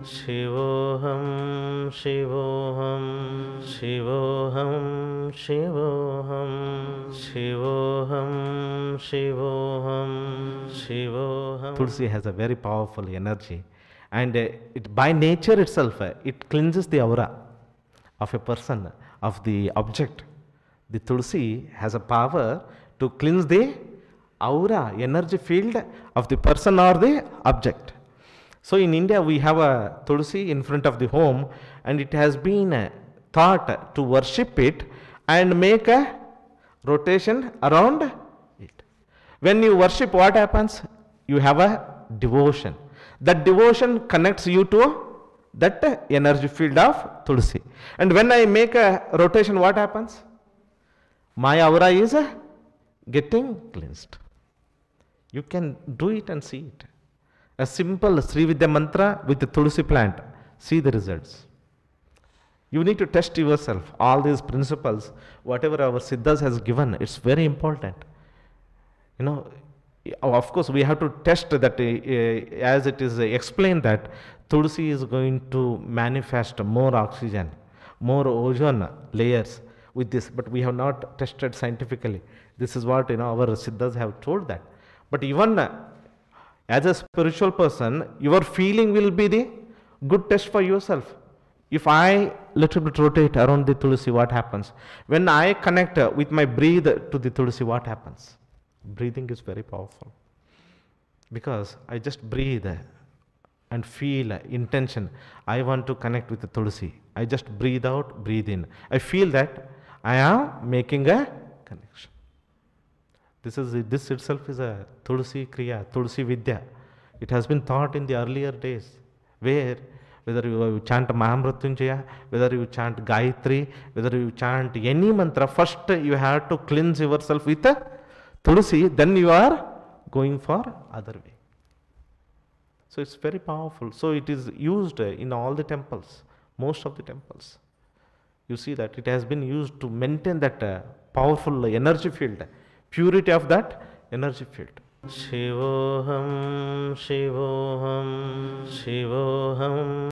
शिवोऽहं शिवोऽहं शिवोऽहं शिवोऽहं शिवोऽहं शिवोऽहं शिवोऽहं. Tulsi has a very powerful energy, and it, by nature itself, it cleanses the aura of a person, of the object. The Tulsi has a power to cleanse the aura, energy field of the person or the object. So in India we have a Tulsi in front of the home, and it has been thought to worship it and make a rotation around it. When you worship, what happens? You have a devotion. That devotion connects you to that energy field of Tulsi. And when I make a rotation, what happens? My aura is getting cleansed. You can do it and see it. A simple Sri Vidya mantra with the Tulsi plant. See the results. You need to test yourself. All these principles, whatever our Siddhas has given, it's very important. You know, of course we have to test that as it is explained that Tulsi is going to manifest more oxygen, more ozone layers with this, but we have not tested scientifically. This is what our Siddhas have told that. But even as a spiritual person, your feeling will be the good test for yourself. If I little bit rotate around the Tulsi, what happens? When I connect with my breathe to the Tulsi, what happens? Breathing is very powerful, because I just breathe and feel intention. I want to connect with the Tulsi. I just breathe out, breathe in. I feel that I am making a connection. This itself is a Tulsi Kriya, Tulsi Vidya. It has been taught in the earlier days, where whether you chant Mahamrutyunjaya, whether you chant Gayatri, whether you chant any mantra, first you have to cleanse yourself with a Tulsi, then you are going for other way. So it's very powerful. So it is used in all the temples, most of the temples. You see that it has been used to maintain that powerful energy field, purity of that energy field. Shivoham, Shivoham, Shivoham.